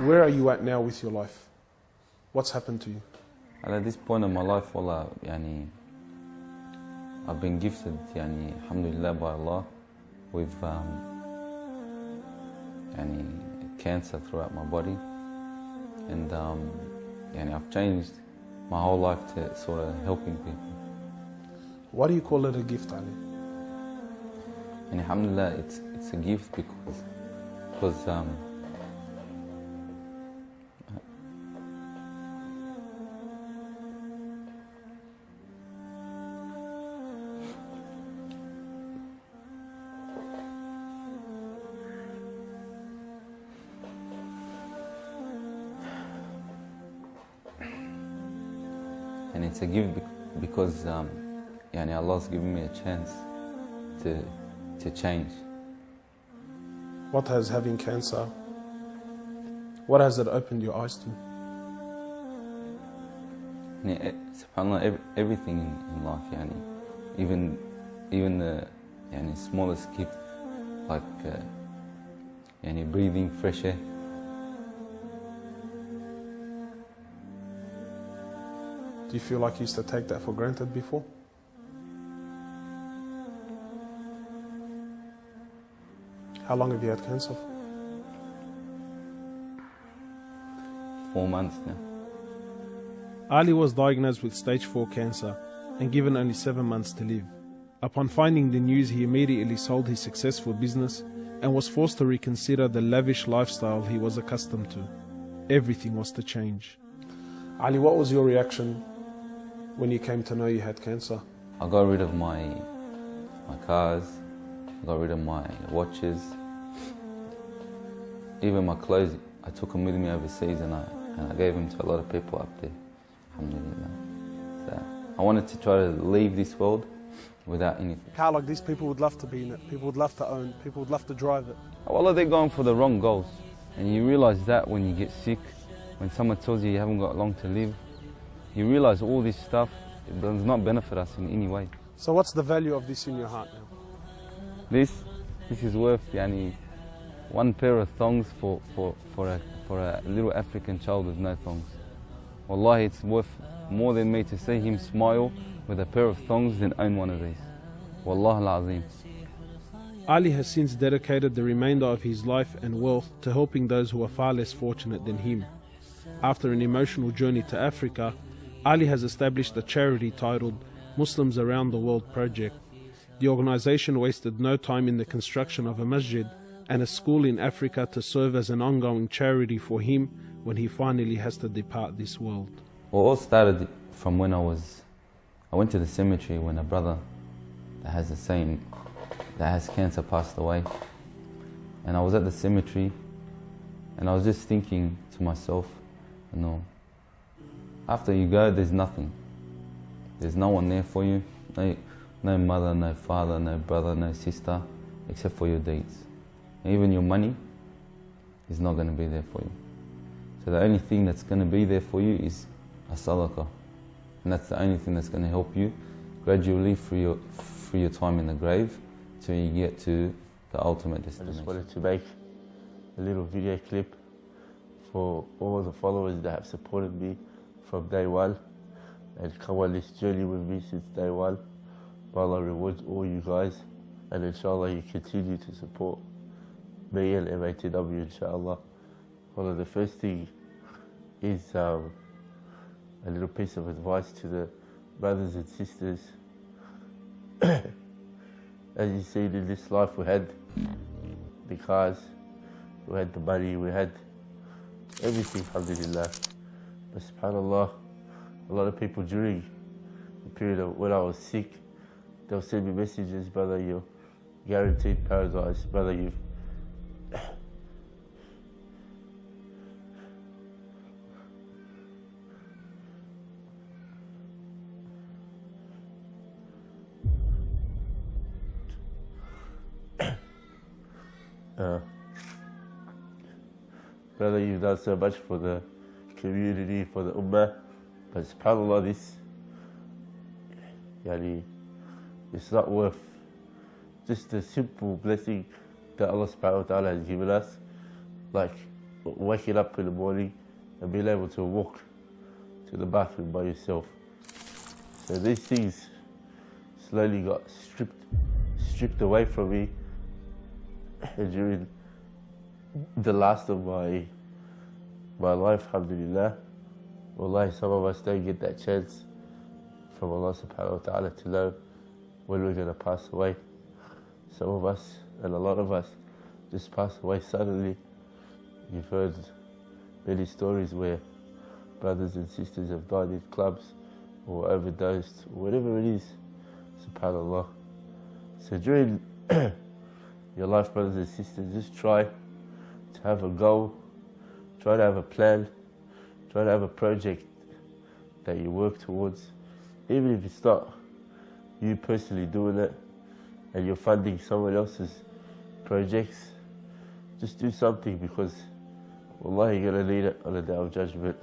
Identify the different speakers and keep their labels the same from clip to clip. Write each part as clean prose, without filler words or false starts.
Speaker 1: Where are you at now with your life? What's happened to you?
Speaker 2: And at this point in my life, wallah, I've been gifted, alhamdulillah, by Allah, with cancer throughout my body, and I've changed my whole life to sort of helping people.
Speaker 1: Why do you call it a gift, Ali?
Speaker 2: And alhamdulillah, it's a gift because and it's a gift because Allah's given me a chance to change.
Speaker 1: What has having cancer, what has it opened your eyes to?
Speaker 2: SubhanAllah, everything in life, even the smallest gift, like breathing fresh air.
Speaker 1: Do you feel like you used to take that for granted before? How long have you had cancer for?
Speaker 2: 4 months now.
Speaker 1: Ali was diagnosed with stage 4 cancer and given only 7 months to live. Upon finding the news, he immediately sold his successful business and was forced to reconsider the lavish lifestyle he was accustomed to. Everything was to change. Ali, what was your reaction when you came to know you had cancer?
Speaker 2: I got rid of my cars, I got rid of my watches, even my clothes. I took them with me overseas and I gave them to a lot of people up there, alhamdulillah. So I wanted to try to leave this world without anything.
Speaker 1: How, like, these people would love to be in it, people would love to own, people would love to drive it.
Speaker 2: Well, they're going for the wrong goals. And you realize that when you get sick, when someone tells you you haven't got long to live, you realize all this stuff, it does not benefit us in any way.
Speaker 1: So what's the value of this in your heart now?
Speaker 2: This is worth one pair of thongs for a little African child with no thongs. Wallahi, it's worth more than me to see him smile with a pair of thongs than own one of these. Wallah al-Azim.
Speaker 1: Ali has since dedicated the remainder of his life and wealth to helping those who are far less fortunate than him. After an emotional journey to Africa, Ali has established a charity titled Muslims Around the World Project. The organization wasted no time in the construction of a masjid and a school in Africa to serve as an ongoing charity for him when he finally has to depart this world.
Speaker 2: Well, it all started from when I went to the cemetery when a brother that has cancer passed away. And I was at the cemetery and I was just thinking to myself, after you go, there's nothing. There's no one there for you. No mother, no father, no brother, no sister, except for your deeds. And even your money is not going to be there for you. So the only thing that's going to be there for you is a sadaqah. And that's the only thing that's going to help you gradually through your time in the grave till you get to the ultimate destination.
Speaker 3: I just wanted to make a little video clip for all the followers that have supported me from day one and come on this journey with me since day one. May Allah rewards all you guys, and inshallah you continue to support me and MATW, inshallah. Well, the first thing is a little piece of advice to the brothers and sisters. As you see in this life, we had the cars, we had the money, we had everything, alhamdulillah. But subhanallah, a lot of people during the period of when I was sick, they'll send me messages, brother, you're guaranteed paradise, brother, you've brother, you've done so much for the community, for the ummah, but subhanAllah, this, it's not worth just the simple blessing that Allah subhanahu wa ta'ala has given us. Like, waking up in the morning and being able to walk to the bathroom by yourself. So these things slowly got stripped away from me during the last of my life, alhamdulillah. Wallahi, some of us don't get that chance from Allah subhanahu wa ta'ala to know when we're going to pass away. Some of us, and a lot of us, just pass away suddenly. You've heard many stories where brothers and sisters have died in clubs or overdosed, or whatever it is, subhanAllah. So during your life, brothers and sisters, just try to have a goal, try to have a plan, try to have a project that you work towards. Even if it's not you personally doing it and you're funding someone else's projects, just do something, because wallahi, you're going to need it on the day of judgment.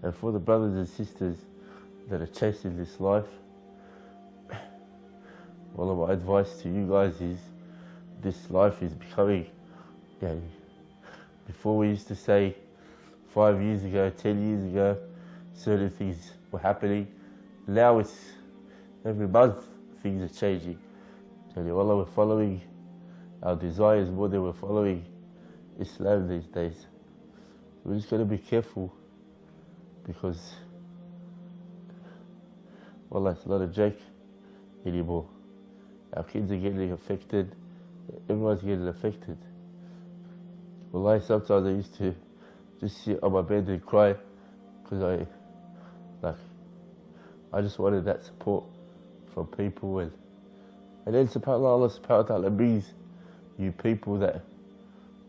Speaker 3: And for the brothers and sisters that are chasing this life, one of my advice to you guys is, this life is becoming, before we used to say 5 years ago, 10 years ago, certain things were happening. Now it's every month things are changing. Wallah, we're following our desires more than we're following Islam these days. We're just going to be careful, because wallah, it's not a joke anymore. Our kids are getting affected. Everyone's getting affected. Wallahi, sometimes I used to just sit on my bed and cry, because I just wanted that support from people. And then subhanAllah, Allah subhanahu wa ta'ala brings you people that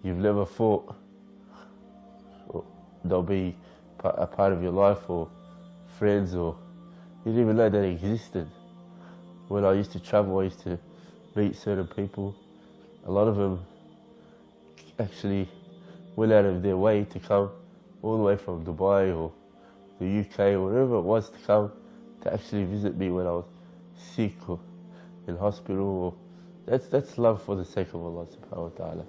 Speaker 3: you've never thought they'll be a part of your life, or friends, or you didn't even know they existed. When I used to travel, I used to meet certain people. A lot of them actually went out of their way to come all the way from Dubai or the UK or wherever it was, to come to actually visit me when I was sick or in hospital. Or that's love for the sake of Allah subhanahu wa ta'ala.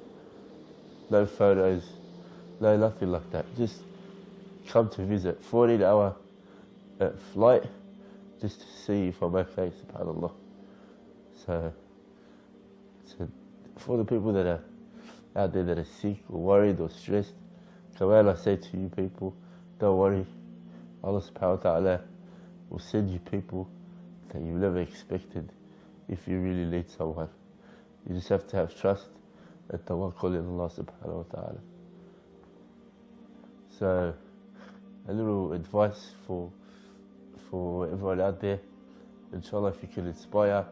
Speaker 3: No photos, no nothing like that. Just come to visit. 14-hour flight just to see if I'm okay, subhanAllah. So for the people that are out there that are sick or worried or stressed, come out, I say to you people, don't worry. Allah subhanahu wa ta'ala will send you people that you've never expected if you really need someone. You just have to have trust and tawakkul in Allah subhanahu wa ta'ala. So a little advice for everyone out there. Inshallah, if you can inspire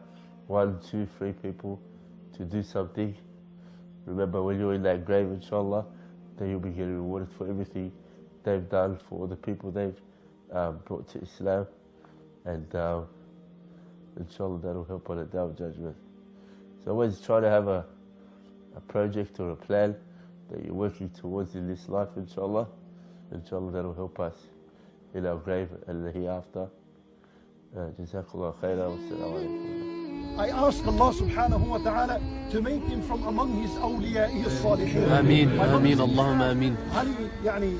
Speaker 3: 1, 2, 3 people to do something, remember when you're in that grave, inshallah, then you'll be getting rewarded for everything they've done, for all the people they've brought to Islam, and inshallah that'll help on the day of judgment. So always try to have a project or a plan that you're working towards in this life, inshallah. Inshallah that'll help us in our grave and the hereafter. Jazakallah khairan wa assalamu alaikum.
Speaker 4: I ask Allah subhanahu wa ta'ala to make him from among his awliya'i as-salihin.
Speaker 5: Ameen, ameen, Allahumma ameen.
Speaker 4: Yani,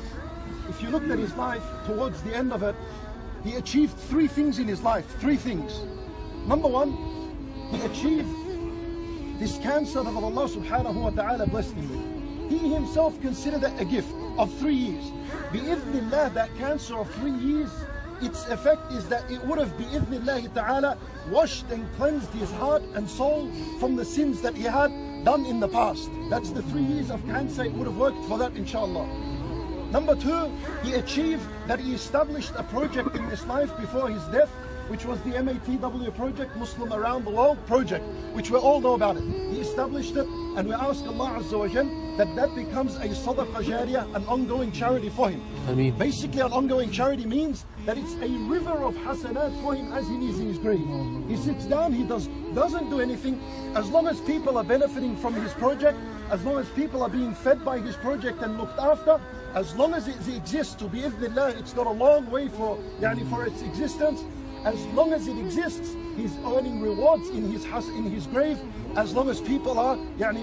Speaker 4: if you looked at his life towards the end of it, he achieved 3 things in his life, 3 things. Number 1, he achieved this cancer that Allah subhanahu wa ta'ala blessed him with. He himself considered it a gift of 3 years. Bi-idhnillah, that cancer of 3 years, its effect is that it would have, bi-idhnillah ta'ala, washed and cleansed his heart and soul from the sins that he had done in the past. That's the 3 years of cancer, it would have worked for that, inshallah. Number 2, he achieved that he established a project in his life before his death, which was the MATW project, Muslim Around the World project, which we all know about it. He established it, and we ask Allah Azza wa Jal that becomes a sadaqah jariyah, an ongoing charity for him.
Speaker 5: Ameen.
Speaker 4: Basically, an ongoing charity means that it's a river of hasanat for him as he is in his grave. He sits down, he doesn't do anything. As long as people are benefiting from his project, as long as people are being fed by his project and looked after, as long as it exists, to bi-idhnillah, it's got a long way for its existence. as long as it exists, he's earning rewards in his grave, as long as people are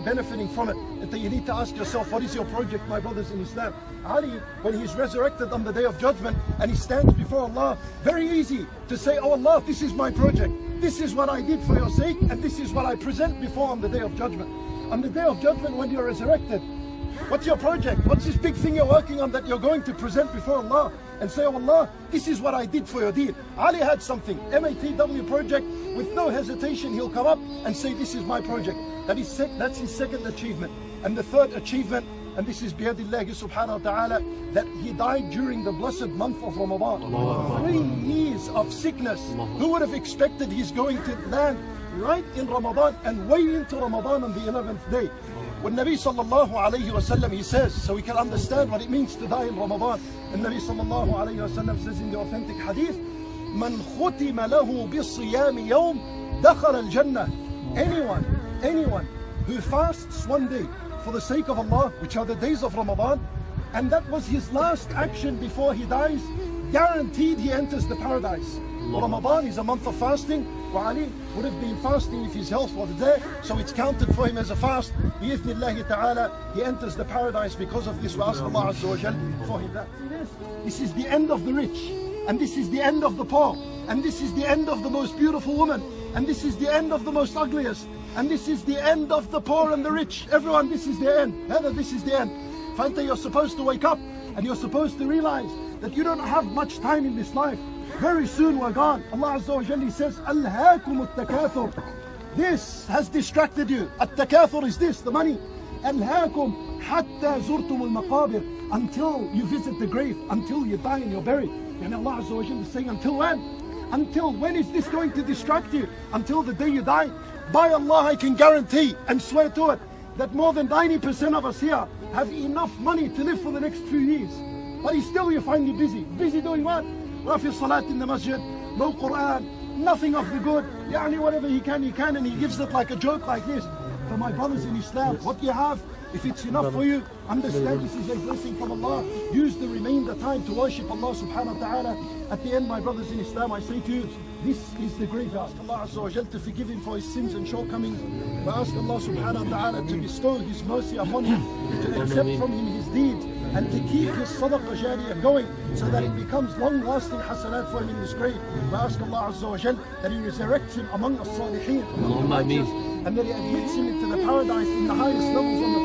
Speaker 4: benefiting from it. And you need to ask yourself, what is your project, my brothers in Islam? Ali, when he's resurrected on the Day of Judgment and he stands before Allah, very easy to say, oh Allah, this is my project. This is what I did for your sake, and this is what I present before on the Day of Judgment. On the Day of Judgment, when you're resurrected, what's your project? What's this big thing you're working on that you're going to present before Allah and say, oh Allah, this is what I did for your deed? Ali had something, MATW project, with no hesitation he'll come up and say, this is my project. That's his second achievement. And the third achievement, and this is biyadillahi subhanahu wa ta'ala, that he died during the blessed month of Ramadan. 3 years of sickness. Who would have expected he's going to land right in Ramadan and way into Ramadan on the 11th day? When Nabi sallallahu alayhi wa sallam, he says, so we can understand what it means to die in Ramadan. And Nabi sallallahu alayhi wa sallam says in the authentic hadith, Man khutima lahu bisiyami yawm dakhal al-jannah. Anyone who fasts one day for the sake of Allah, which are the days of Ramadan, and that was his last action before he dies, guaranteed he enters the paradise. Ramadan is a month of fasting. Ali would have been fasting if his health was there, so it's counted for him as a fast. Bi-idhnillahi ta'ala, he enters the paradise because of this. We ask Allah Azza wa Jal for him that. This is the end of the rich, and this is the end of the poor, and this is the end of the most beautiful woman, and this is the end of the most ugliest, and this is the end of the poor and the rich. Everyone, this is the end. Heather, this is the end. Fanta, you're supposed to wake up and you're supposed to realize that you don't have much time in this life. Very soon we're gone. Allah Azza wa Jalla says, Alhaakum at-takathur. This has distracted you. At-takathur is this, the money. Alhaakum hatta zurtum al-maqabir. Until you visit the grave, until you die and you're buried. And Allah Azza wa Jalla is saying, until when? Until when is this going to distract you? Until the day you die? By Allah, I can guarantee and swear to it that more than 90% of us here have enough money to live for the next few years. But still you find you busy. Busy doing what? Rafi salat in the masjid, no Quran, nothing of the good. Whatever he can, and he gives it like a joke like this. For my brothers in Islam, what you have, if it's enough for you, understand this is a blessing from Allah. Use the remainder time to worship Allah subhanahu wa ta'ala. At the end, my brothers in Islam, I say to you, this is the grave. Ask Allah Azza wa Jal to forgive him for his sins and shortcomings. We ask Allah subhanahu wa ta'ala to bestow his mercy upon him, to accept from him his deeds, and to keep his sadaqah jariyah going, so that it becomes long-lasting hasanat for him in his grave. We ask Allah Azza wa Jal that he resurrects him among the salihin, among the righteous, and that he admits him into the paradise in the highest levels of the